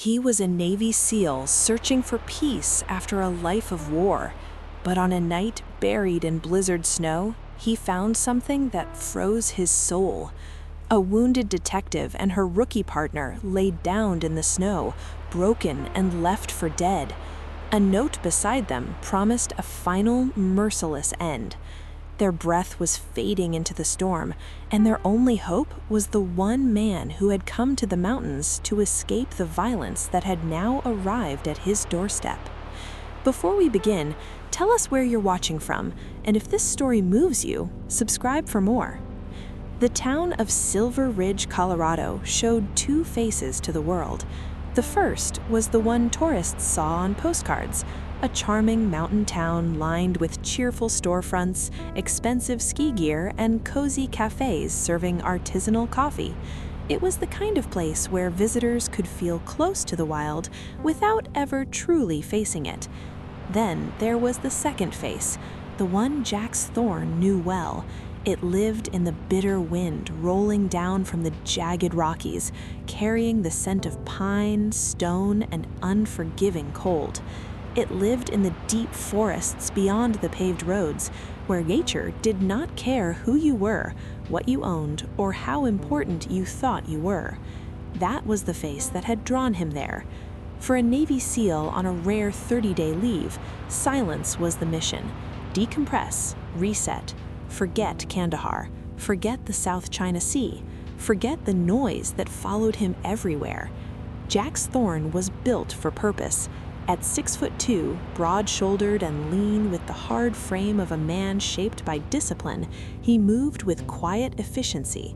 He was a Navy SEAL searching for peace after a life of war. But on a night buried in blizzard snow, he found something that froze his soul. A wounded detective and her rookie partner laid down in the snow, broken and left for dead. A note beside them promised a final, merciless end. Their breath was fading into the storm, and their only hope was the one man who had come to the mountains to escape the violence that had now arrived at his doorstep. Before we begin, tell us where you're watching from, and if this story moves you, subscribe for more. The town of Silver Ridge, Colorado, showed two faces to the world. The first was the one tourists saw on postcards, a charming mountain town lined with cheerful storefronts, expensive ski gear, and cozy cafes serving artisanal coffee. It was the kind of place where visitors could feel close to the wild without ever truly facing it. Then there was the second face, the one Jax Thorne knew well. It lived in the bitter wind rolling down from the jagged Rockies, carrying the scent of pine, stone, and unforgiving cold. It lived in the deep forests beyond the paved roads, where nature did not care who you were, what you owned, or how important you thought you were. That was the face that had drawn him there. For a Navy SEAL on a rare 30-day leave, silence was the mission. Decompress, reset, forget Kandahar, forget the South China Sea, forget the noise that followed him everywhere. Jax Thorne was built for purpose. At 6'2", broad-shouldered and lean with the hard frame of a man shaped by discipline, he moved with quiet efficiency.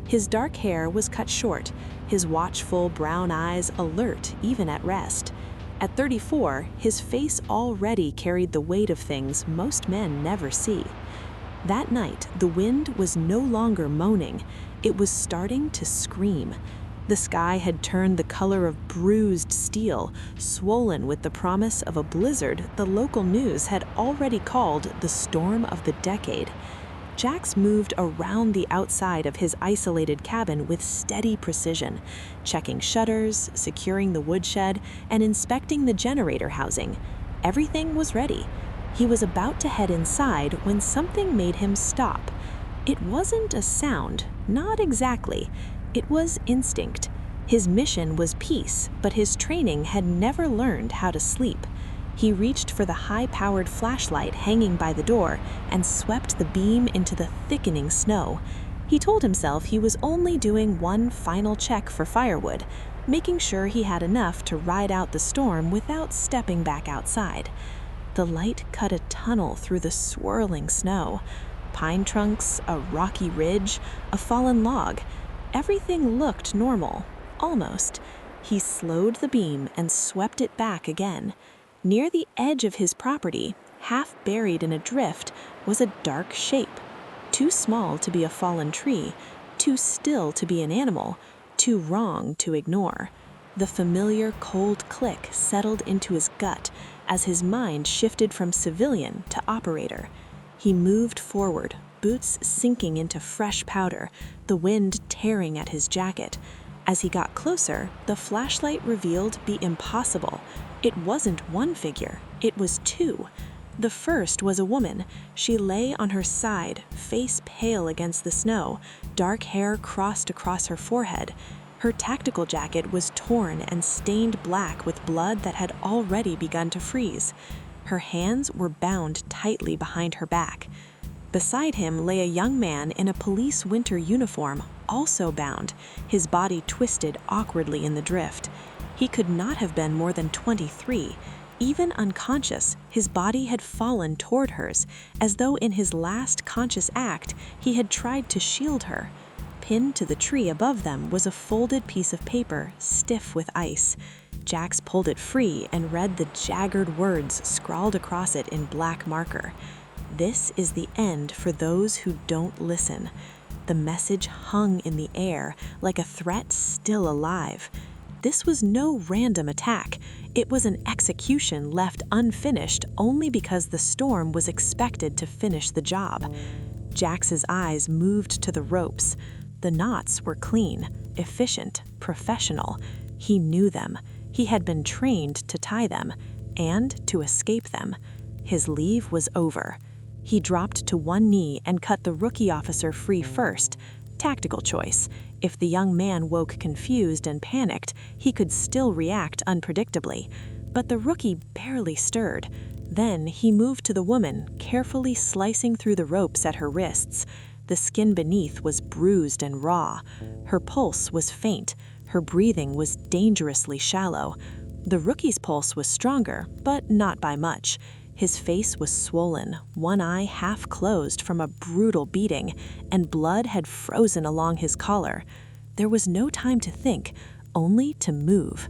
His dark hair was cut short, his watchful brown eyes alert even at rest. At 34, his face already carried the weight of things most men never see. That night, the wind was no longer moaning, it was starting to scream. The sky had turned the color of bruised steel, swollen with the promise of a blizzard the local news had already called the storm of the decade. Jax moved around the outside of his isolated cabin with steady precision, checking shutters, securing the woodshed, and inspecting the generator housing. Everything was ready. He was about to head inside when something made him stop. It wasn't a sound, not exactly. It was instinct. His mission was peace, but his training had never learned how to sleep. He reached for the high-powered flashlight hanging by the door and swept the beam into the thickening snow. He told himself he was only doing one final check for firewood, making sure he had enough to ride out the storm without stepping back outside. The light cut a tunnel through the swirling snow. Pine trunks, a rocky ridge, a fallen log. Everything looked normal, almost. He slowed the beam and swept it back again. Near the edge of his property, half buried in a drift, was a dark shape. Too small to be a fallen tree, too still to be an animal, too wrong to ignore. The familiar cold click settled into his gut as his mind shifted from civilian to operator. He moved forward, boots sinking into fresh powder, the wind tearing at his jacket. As he got closer, the flashlight revealed the impossible. It wasn't one figure, it was two. The first was a woman. She lay on her side, face pale against the snow, dark hair crossed across her forehead. Her tactical jacket was torn and stained black with blood that had already begun to freeze. Her hands were bound tightly behind her back. Beside him lay a young man in a police winter uniform, also bound, his body twisted awkwardly in the drift. He could not have been more than 23. Even unconscious, his body had fallen toward hers, as though in his last conscious act he had tried to shield her. Pinned to the tree above them was a folded piece of paper, stiff with ice. Jax pulled it free and read the jagged words scrawled across it in black marker. "This is the end for those who don't listen." The message hung in the air like a threat still alive. This was no random attack. It was an execution left unfinished only because the storm was expected to finish the job. Jax's eyes moved to the ropes. The knots were clean, efficient, professional. He knew them. He had been trained to tie them and to escape them. His leave was over. He dropped to one knee and cut the rookie officer free first. Tactical choice. If the young man woke confused and panicked, he could still react unpredictably. But the rookie barely stirred. Then he moved to the woman, carefully slicing through the ropes at her wrists. The skin beneath was bruised and raw. Her pulse was faint. Her breathing was dangerously shallow. The rookie's pulse was stronger, but not by much. His face was swollen, one eye half closed from a brutal beating, and blood had frozen along his collar. There was no time to think, only to move.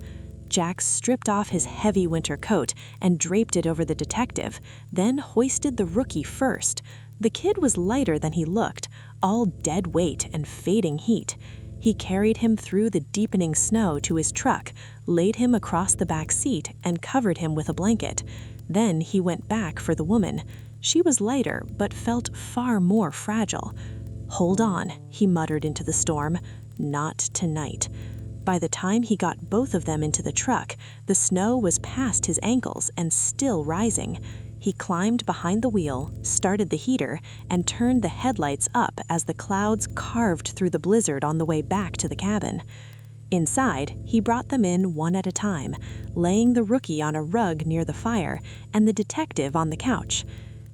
Jack stripped off his heavy winter coat and draped it over the detective, then hoisted the rookie first. The kid was lighter than he looked, all dead weight and fading heat. He carried him through the deepening snow to his truck, laid him across the back seat, and covered him with a blanket. Then he went back for the woman. She was lighter, but felt far more fragile. "Hold on," he muttered into the storm. "Not tonight." By the time he got both of them into the truck, the snow was past his ankles and still rising. He climbed behind the wheel, started the heater, and turned the headlights up as the clouds carved through the blizzard on the way back to the cabin. Inside, he brought them in one at a time, laying the rookie on a rug near the fire and the detective on the couch.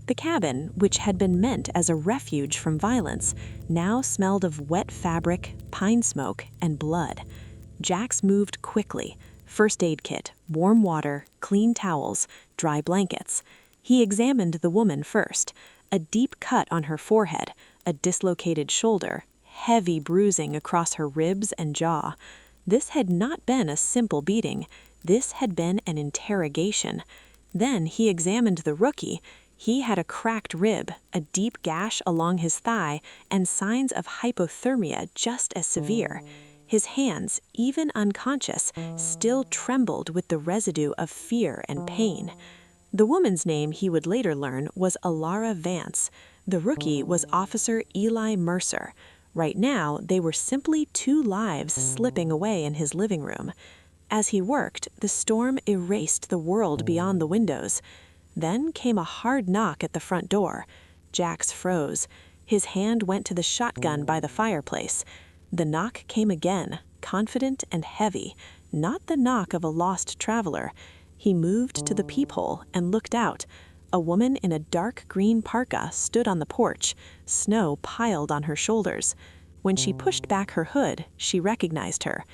The cabin, which had been meant as a refuge from violence, now smelled of wet fabric, pine smoke, and blood. Jax moved quickly. First aid kit, warm water, clean towels, dry blankets. He examined the woman first. A deep cut on her forehead, a dislocated shoulder, heavy bruising across her ribs and jaw. This had not been a simple beating. This had been an interrogation. Then he examined the rookie. He had a cracked rib, a deep gash along his thigh, and signs of hypothermia just as severe. His hands, even unconscious, still trembled with the residue of fear and pain. The woman's name, he would later learn, was Alara Vance. The rookie was Officer Eli Mercer. Right now, they were simply two lives slipping away in his living room. As he worked, the storm erased the world beyond the windows. Then came a hard knock at the front door. Jax froze. His hand went to the shotgun by the fireplace. The knock came again, confident and heavy, not the knock of a lost traveler. He moved to the peephole and looked out. A woman in a dark green parka stood on the porch, snow piled on her shoulders. When she pushed back her hood, she recognized her.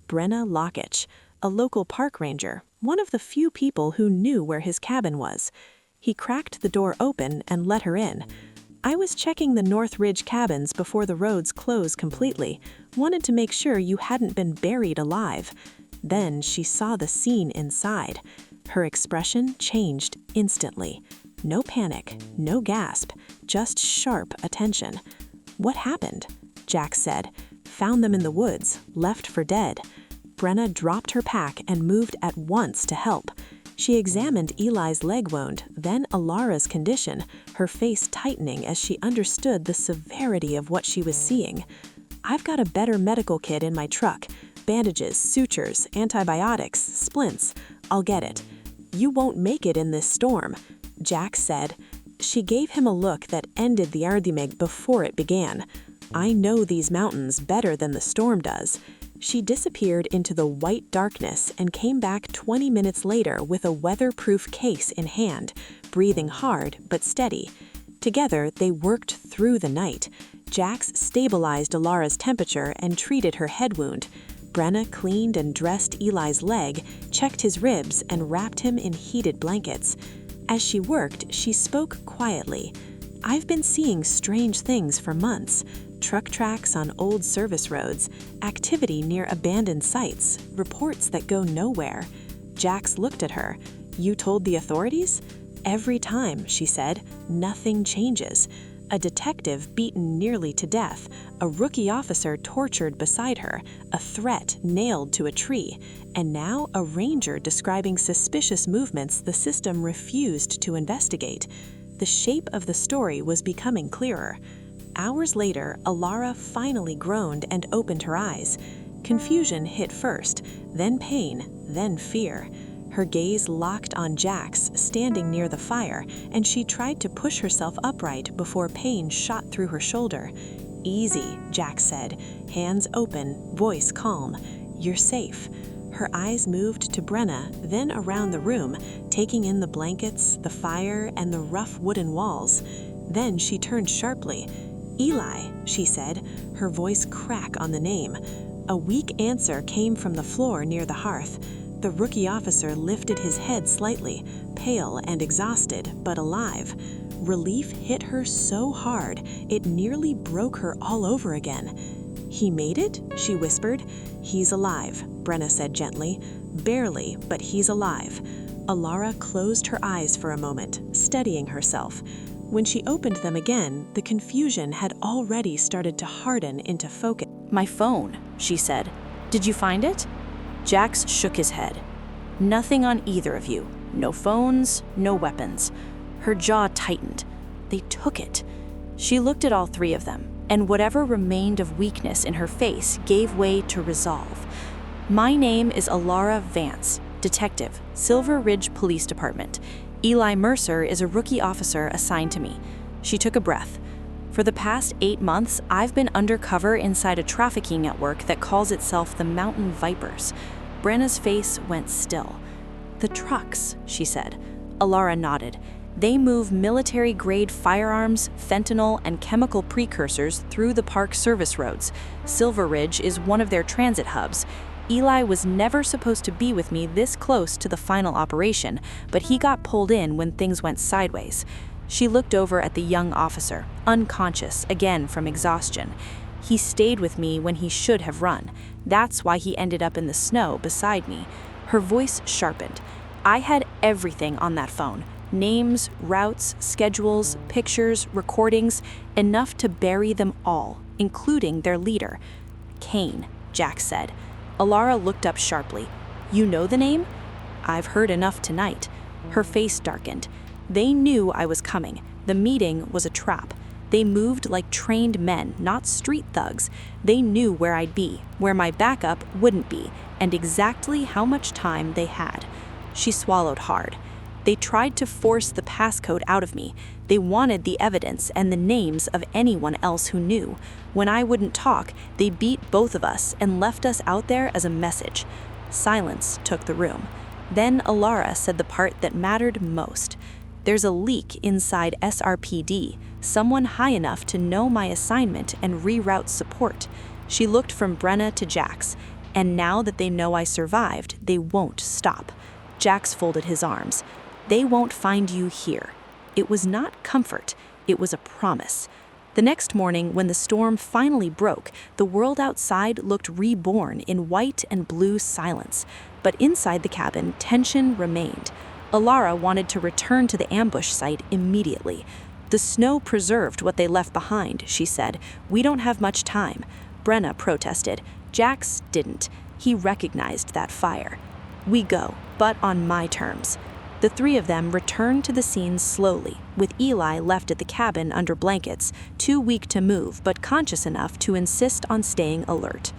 Brenna Lockitch, a local park ranger, one of the few people who knew where his cabin was. He cracked the door open and let her in. "I was checking the North Ridge cabins before the roads close completely. Wanted to make sure you hadn't been buried alive." Then she saw the scene inside. Her expression changed instantly. No panic, no gasp, just sharp attention. "What happened?" Jack said. "Found them in the woods, left for dead." Brenna dropped her pack and moved at once to help. She examined Eli's leg wound, then Alara's condition, her face tightening as she understood the severity of what she was seeing. "I've got a better medical kit in my truck. Bandages, sutures, antibiotics, splints. I'll get it." "You won't make it in this storm," Jack said. She gave him a look that ended the argument before it began. "I know these mountains better than the storm does." She disappeared into the white darkness and came back 20 minutes later with a weatherproof case in hand, breathing hard but steady. Together, they worked through the night. Jax stabilized Alara's temperature and treated her head wound. Brenna cleaned and dressed Eli's leg, checked his ribs, and wrapped him in heated blankets. As she worked, she spoke quietly. "I've been seeing strange things for months. Truck tracks on old service roads, activity near abandoned sites, reports that go nowhere." Jax looked at her. "You told the authorities?" "Every time," she said. "Nothing changes." A detective beaten nearly to death, a rookie officer tortured beside her, a threat nailed to a tree, and now a ranger describing suspicious movements the system refused to investigate. The shape of the story was becoming clearer. Hours later, Alara finally groaned and opened her eyes. Confusion hit first, then pain, then fear. Her gaze locked on Jax, standing near the fire, and she tried to push herself upright before pain shot through her shoulder. "Easy," Jax said, hands open, voice calm. "You're safe." Her eyes moved to Brenna, then around the room, taking in the blankets, the fire, and the rough wooden walls. Then she turned sharply. "Eli," she said, her voice crack on the name. A weak answer came from the floor near the hearth. The rookie officer lifted his head slightly, pale and exhausted, but alive. Relief hit her so hard, it nearly broke her all over again. "He made it?" she whispered. "He's alive," Brenna said gently. "Barely, but he's alive." Alara closed her eyes for a moment, steadying herself. When she opened them again, the confusion had already started to harden into focus. "My phone," she said. "Did you find it?" Jax shook his head. "Nothing on either of you. No phones, no weapons." Her jaw tightened. They took it. She looked at all three of them, and whatever remained of weakness in her face gave way to resolve. "My name is Alara Vance, detective, Silver Ridge Police Department. Eli Mercer is a rookie officer assigned to me." She took a breath. "For the past 8 months, I've been undercover inside a trafficking network that calls itself the Mountain Vipers." Brenna's face went still. "The trucks," she said. Alara nodded. "They move military-grade firearms, fentanyl, and chemical precursors through the park service roads. Silver Ridge is one of their transit hubs. Eli was never supposed to be with me this close to the final operation, but he got pulled in when things went sideways." She looked over at the young officer, unconscious, again from exhaustion. "He stayed with me when he should have run. That's why he ended up in the snow beside me." Her voice sharpened. "I had everything on that phone. Names, routes, schedules, pictures, recordings, enough to bury them all, including their leader." "Kane," Jax said. Alara looked up sharply. "You know the name?" "I've heard enough tonight." Her face darkened. "They knew I was coming. The meeting was a trap. They moved like trained men, not street thugs. They knew where I'd be, where my backup wouldn't be, and exactly how much time they had." She swallowed hard. "They tried to force the passcode out of me. They wanted the evidence and the names of anyone else who knew. When I wouldn't talk, they beat both of us and left us out there as a message." Silence took the room. Then Alara said the part that mattered most. "There's a leak inside SRPD, someone high enough to know my assignment and reroute support." She looked from Brenna to Jax. "And now that they know I survived, they won't stop." Jax folded his arms. "They won't find you here." It was not comfort, it was a promise. The next morning, when the storm finally broke, the world outside looked reborn in white and blue silence. But inside the cabin, tension remained. Alara wanted to return to the ambush site immediately. "The snow preserved what they left behind," she said. "We don't have much time." Brenna protested. Jax didn't. He recognized that fire. "We go, but on my terms." The three of them returned to the scene slowly, with Eli left at the cabin under blankets, too weak to move but conscious enough to insist on staying alert.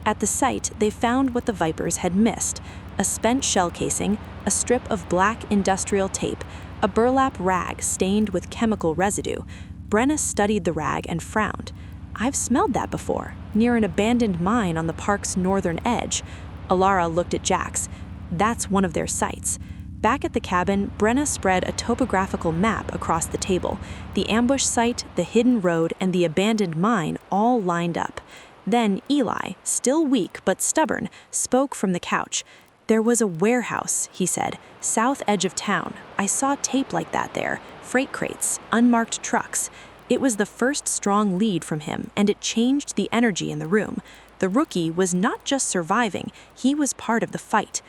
At the site, they found what the Vipers had missed: a spent shell casing, a strip of black industrial tape, a burlap rag stained with chemical residue. Brenna studied the rag and frowned. "I've smelled that before, near an abandoned mine on the park's northern edge." Alara looked at Jax. "That's one of their sites." Back at the cabin, Brenna spread a topographical map across the table. The ambush site, the hidden road, and the abandoned mine all lined up. Then Eli, still weak but stubborn, spoke from the couch. "There was a warehouse," he said, "south edge of town. I saw tape like that there, freight crates, unmarked trucks." It was the first strong lead from him, and it changed the energy in the room. The rookie was not just surviving, he was part of the fight.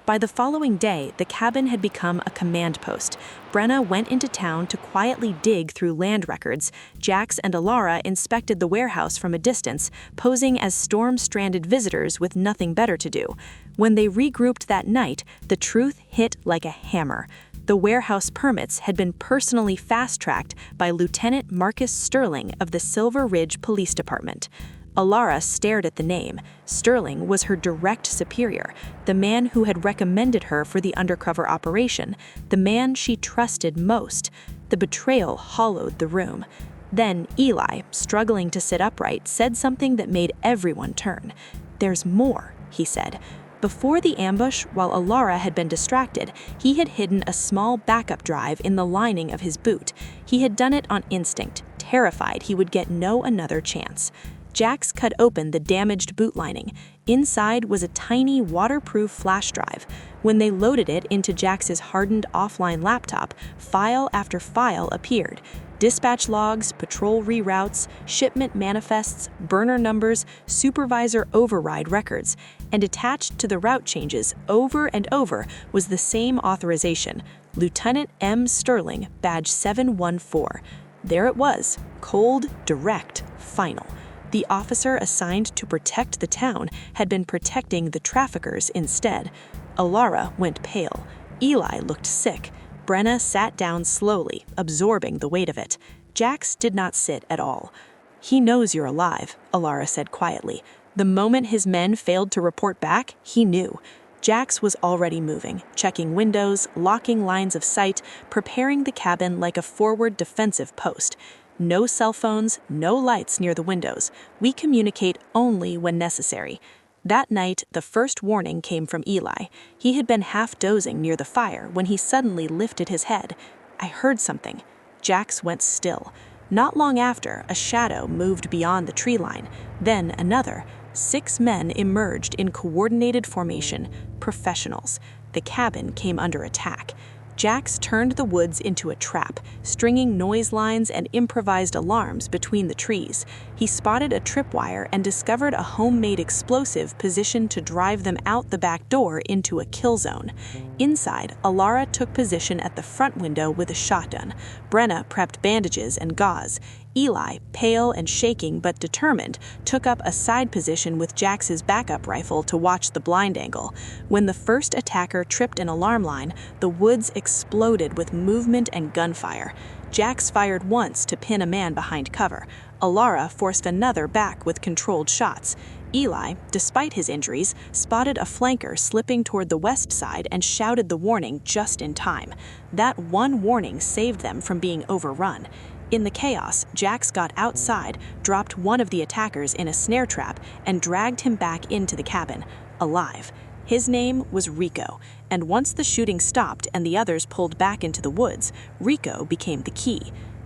By the following day, the cabin had become a command post. Brenna went into town to quietly dig through land records. Jax and Alara inspected the warehouse from a distance, posing as storm-stranded visitors with nothing better to do. When they regrouped that night, the truth hit like a hammer. The warehouse permits had been personally fast-tracked by Lieutenant Marcus Sterling of the Silver Ridge Police Department. Alara stared at the name. Sterling was her direct superior, the man who had recommended her for the undercover operation, the man she trusted most. The betrayal hollowed the room. Then Eli, struggling to sit upright, said something that made everyone turn. "There's more," he said. Before the ambush, while Alara had been distracted, he had hidden a small backup drive in the lining of his boot. He had done it on instinct, terrified he would get no another chance. Jax cut open the damaged boot lining. Inside was a tiny waterproof flash drive. When they loaded it into Jax's hardened offline laptop, file after file appeared. Dispatch logs, patrol reroutes, shipment manifests, burner numbers, supervisor override records. And attached to the route changes over and over was the same authorization, Lieutenant M. Sterling, badge 714. There it was, cold, direct, final. The officer assigned to protect the town had been protecting the traffickers instead. Alara went pale. Eli looked sick. Brenna sat down slowly, absorbing the weight of it. Jax did not sit at all. "He knows you're alive," Alara said quietly. The moment his men failed to report back, he knew. Jax was already moving, checking windows, locking lines of sight, preparing the cabin like a forward defensive post. No cell phones, no lights near the windows. We communicate only when necessary. That night, the first warning came from Eli. He had been half dozing near the fire when he suddenly lifted his head. "I heard something." Jax went still. Not long after, a shadow moved beyond the tree line. Then another. 6 men emerged in coordinated formation, professionals. The cabin came under attack. Jax turned the woods into a trap, stringing noise lines and improvised alarms between the trees. He spotted a tripwire and discovered a homemade explosive positioned to drive them out the back door into a kill zone. Inside, Alara took position at the front window with a shotgun. Brenna prepped bandages and gauze. Eli, pale and shaking but determined, took up a side position with Jax's backup rifle to watch the blind angle. When the first attacker tripped an alarm line, the woods exploded with movement and gunfire. Jax fired once to pin a man behind cover. Alara forced another back with controlled shots. Eli, despite his injuries, spotted a flanker slipping toward the west side and shouted the warning just in time. That one warning saved them from being overrun. In the chaos, Jax got outside, dropped one of the attackers in a snare trap, and dragged him back into the cabin, alive. His name was Rico, and once the shooting stopped and the others pulled back into the woods, Rico became the key.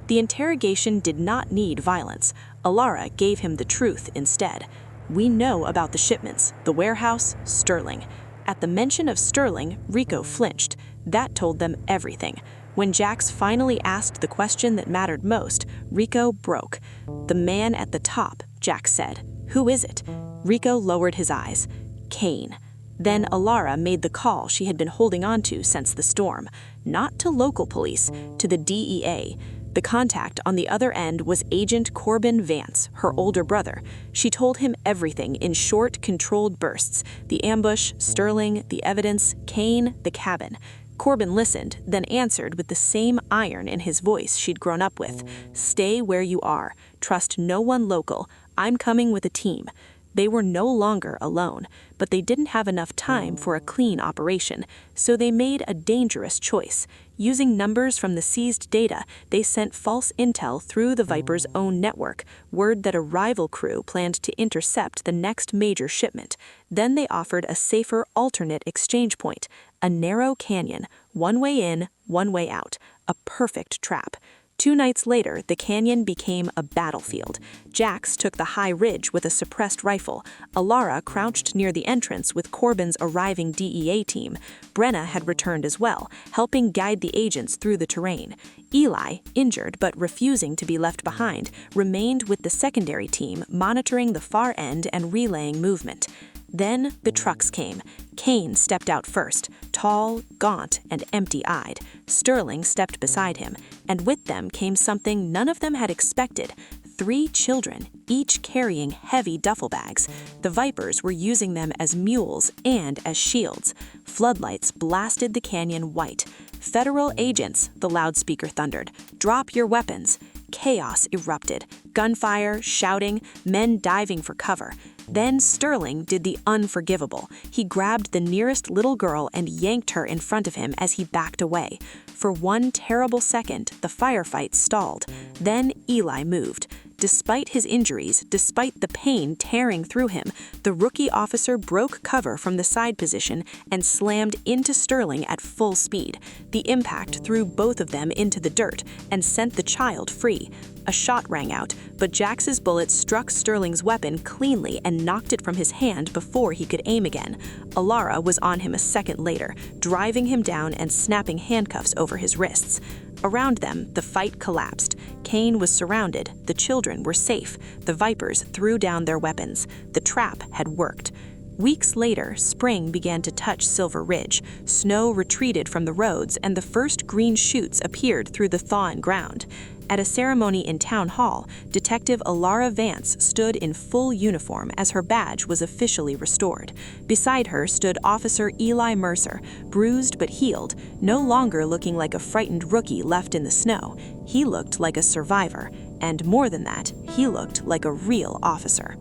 The interrogation did not need violence. Alara gave him the truth instead. "We know about the shipments, the warehouse, Sterling." At the mention of Sterling, Rico flinched. That told them everything. When Jax finally asked the question that mattered most, Rico broke. "The man at the top," Jax said. "Who is it?" Rico lowered his eyes. "Kane." Then Alara made the call she had been holding on to since the storm. Not to local police, to the DEA. The contact on the other end was Agent Corbin Vance, her older brother. She told him everything in short, controlled bursts. The ambush, Sterling, the evidence, Kane, the cabin. Corbin listened, then answered with the same iron in his voice she'd grown up with. "Stay where you are. Trust no one local. I'm coming with a team." They were no longer alone, but they didn't have enough time for a clean operation, so they made a dangerous choice. Using numbers from the seized data, they sent false intel through the Viper's own network, word that a rival crew planned to intercept the next major shipment. Then they offered a safer alternate exchange point, a narrow canyon, one way in, one way out, a perfect trap. 2 nights later, the canyon became a battlefield. Jax took the high ridge with a suppressed rifle. Alara crouched near the entrance with Corbin's arriving DEA team. Brenna had returned as well, helping guide the agents through the terrain. Eli, injured but refusing to be left behind, remained with the secondary team, monitoring the far end and relaying movement. Then the trucks came. Kane stepped out first, tall, gaunt, and empty-eyed. Sterling stepped beside him, and with them came something none of them had expected. 3 children, each carrying heavy duffel bags. The Vipers were using them as mules and as shields. Floodlights blasted the canyon white. "Federal agents," the loudspeaker thundered. "Drop your weapons." chaos erupted. Gunfire, shouting, men diving for cover. Then Sterling did the unforgivable. He grabbed the nearest little girl and yanked her in front of him as he backed away. For one terrible second, the firefight stalled. Then Eli moved. Despite his injuries, despite the pain tearing through him, the rookie officer broke cover from the side position and slammed into Sterling at full speed. The impact threw both of them into the dirt and sent the child free. A shot rang out, but Jax's bullet struck Sterling's weapon cleanly and knocked it from his hand before he could aim again. Alara was on him a second later, driving him down and snapping handcuffs over his wrists. Around them, the fight collapsed. Kane was surrounded. The children were safe. The Vipers threw down their weapons. The trap had worked. Weeks later, spring began to touch Silver Ridge. Snow retreated from the roads, and the first green shoots appeared through the thawing ground. At a ceremony in Town Hall, Detective Alara Vance stood in full uniform as her badge was officially restored. Beside her stood Officer Eli Mercer, bruised but healed, no longer looking like a frightened rookie left in the snow. He looked like a survivor, and more than that, he looked like a real officer.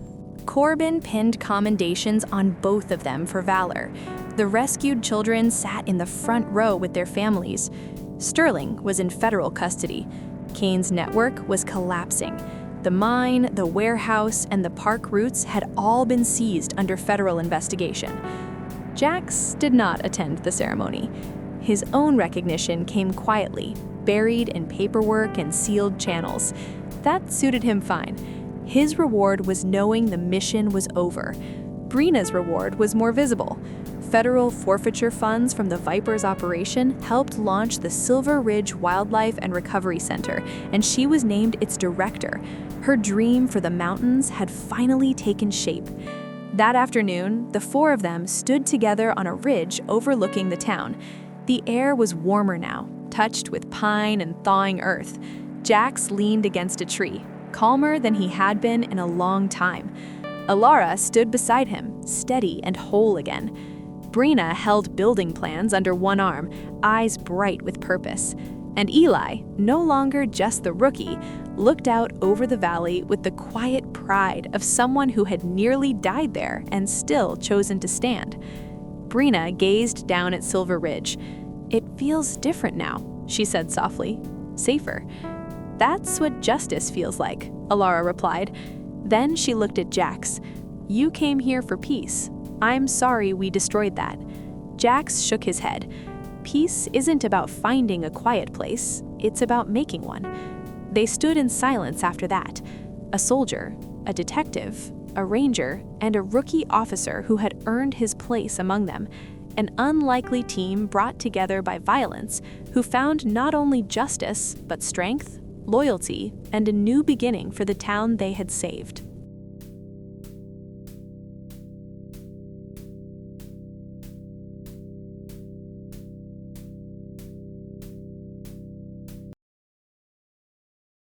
Corbin pinned commendations on both of them for valor. The rescued children sat in the front row with their families. Sterling was in federal custody. Kane's network was collapsing. The mine, the warehouse, and the park routes had all been seized under federal investigation. Jax did not attend the ceremony. His own recognition came quietly, buried in paperwork and sealed channels. That suited him fine. His reward was knowing the mission was over. Brina's reward was more visible. Federal forfeiture funds from the Vipers operation helped launch the Silver Ridge Wildlife and Recovery Center, and she was named its director. Her dream for the mountains had finally taken shape. That afternoon, the four of them stood together on a ridge overlooking the town. The air was warmer now, touched with pine and thawing earth. Jax leaned against a tree, calmer than he had been in a long time. Alara stood beside him, steady and whole again. Brina held building plans under one arm, eyes bright with purpose. And Eli, no longer just the rookie, looked out over the valley with the quiet pride of someone who had nearly died there and still chosen to stand. Brina gazed down at Silver Ridge. "It feels different now," she said softly. "Safer." "That's what justice feels like," Alara replied. Then she looked at Jax. "You came here for peace. I'm sorry we destroyed that." Jax shook his head. Peace isn't about finding a quiet place, it's about making one. They stood in silence after that. A soldier, a detective, a ranger, and a rookie officer who had earned his place among them. An unlikely team brought together by violence who found not only justice, but strength, loyalty, and a new beginning for the town they had saved.